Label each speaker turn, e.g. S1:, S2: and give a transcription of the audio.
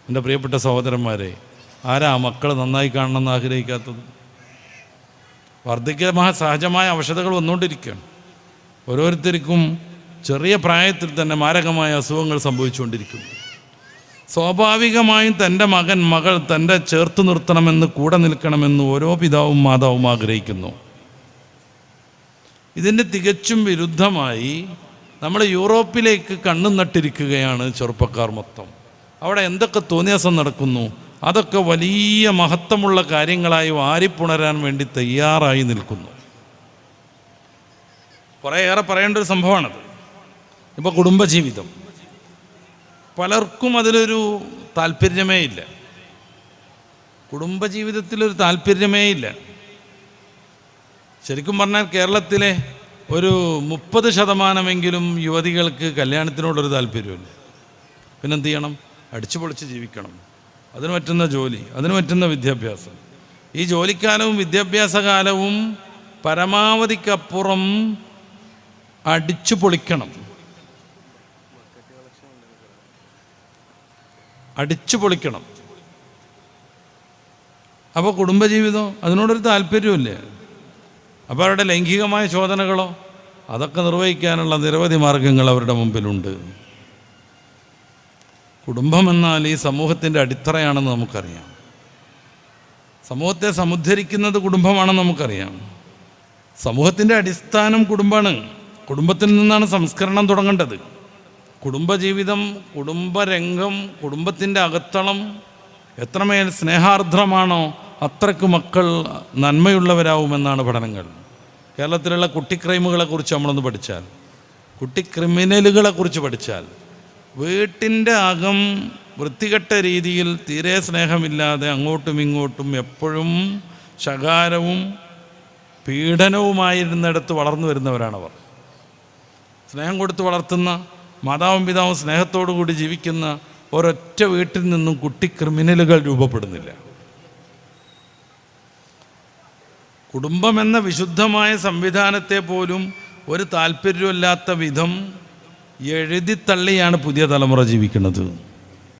S1: എൻ്റെ പ്രിയപ്പെട്ട സഹോദരന്മാരെ, ആരാ മക്കൾ നന്നായി കാണണമെന്ന് ആഗ്രഹിക്കാത്തത്? വാർദ്ധക്യ സഹജമായ അവശതകൾ വന്നുകൊണ്ടിരിക്കുകയാണ്. ഓരോരുത്തർക്കും ചെറിയ പ്രായത്തിൽ തന്നെ മാരകമായ അസുഖങ്ങൾ സംഭവിച്ചുകൊണ്ടിരിക്കുന്നു. സ്വാഭാവികമായും തൻ്റെ മകൻ മകൾ തൻ്റെ ചേർത്ത് നിർത്തണമെന്ന്, കൂടെ നിൽക്കണമെന്ന് ഓരോ പിതാവും മാതാവും ആഗ്രഹിക്കുന്നു. ഇതിൻ്റെ തികച്ചും വിരുദ്ധമായി നമ്മൾ യൂറോപ്പിലേക്ക് കണ്ണു നട്ടിരിക്കുകയാണ് ചെറുപ്പക്കാർ മൊത്തം. അവിടെ എന്തൊക്കെ തോന്നിയാസം നടക്കുന്നു, അതൊക്കെ വലിയ മഹത്വമുള്ള കാര്യങ്ങളായി വാരിപ്പുണരാൻ വേണ്ടി തയ്യാറായി നിൽക്കുന്നു. കുറേയേറെ പറയേണ്ട ഒരു സംഭവമാണത്. ഇപ്പോൾ കുടുംബജീവിതം, പലർക്കും അതിലൊരു താല്പര്യമേ ഇല്ല. കുടുംബജീവിതത്തിലൊരു താല്പര്യമേ ഇല്ല. ശരിക്കും പറഞ്ഞാൽ കേരളത്തിലെ ഒരു 30% യുവതികൾക്ക് കല്യാണത്തിനോടൊരു താല്പര്യമില്ല. പിന്നെന്ത് ചെയ്യണം? അടിച്ചു പൊളിച്ച് ജീവിക്കണം. അതിന് പറ്റുന്ന ജോലി, അതിന് പറ്റുന്ന വിദ്യാഭ്യാസം. ഈ ജോലിക്കാലവും വിദ്യാഭ്യാസകാലവും പരമാവധിക്കപ്പുറം അടിച്ചു പൊളിക്കണം. അടിച്ചു പൊളിക്കണം. അപ്പോൾ കുടുംബജീവിതം അതിനോടൊരു താല്പര്യമില്ല. അപ്പോൾ അവരുടെ ലൈംഗികമായ ചോദനകളോ അതൊക്കെ നിർവഹിക്കാനുള്ള നിരവധി മാർഗങ്ങൾ അവരുടെ മുമ്പിലുണ്ട്. കുടുംബം എന്നാൽ ഈ സമൂഹത്തിൻ്റെ അടിത്തറയാണെന്ന് നമുക്കറിയാം. സമൂഹത്തെ സമുദ്ധരിക്കുന്നത് കുടുംബമാണെന്ന് നമുക്കറിയാം. സമൂഹത്തിൻ്റെ അടിസ്ഥാനം കുടുംബമാണ്. കുടുംബത്തിൽ നിന്നാണ് സംസ്കരണം തുടങ്ങേണ്ടത്. കുടുംബജീവിതം, കുടുംബരംഗം, കുടുംബത്തിൻ്റെ അകത്തളം എത്രമേൽ സ്നേഹാർദ്രമാണോ അത്രയ്ക്ക് മക്കൾ നന്മയുള്ളവരാവുമെന്നാണ് പഠനങ്ങൾ. കേരളത്തിലുള്ള കുട്ടി ക്രൈമുകളെക്കുറിച്ച് നമ്മളൊന്ന് പഠിച്ചാൽ, കുട്ടി ക്രിമിനലുകളെക്കുറിച്ച് പഠിച്ചാൽ, വീട്ടിൻ്റെ അകം വൃത്തികെട്ട രീതിയിൽ തീരെ സ്നേഹമില്ലാതെ അങ്ങോട്ടും ഇങ്ങോട്ടും എപ്പോഴും ശകാരവും പീഡനവുമായിരുന്നിടത്ത് വളർന്നു വരുന്നവരാണവർ. സ്നേഹം കൊടുത്ത് വളർത്തുന്ന, മാതാവും പിതാവും സ്നേഹത്തോടു കൂടി ജീവിക്കുന്ന ഒരൊറ്റ വീട്ടിൽ നിന്നും കുട്ടി ക്രിമിനലുകൾ രൂപപ്പെടുന്നില്ല. കുടുംബമെന്ന വിശുദ്ധമായ സംവിധാനത്തെ പോലും ഒരു താല്പര്യമില്ലാത്ത വിധം എഴുതിത്തള്ളിയാണ് പുതിയ തലമുറ ജീവിക്കുന്നത്.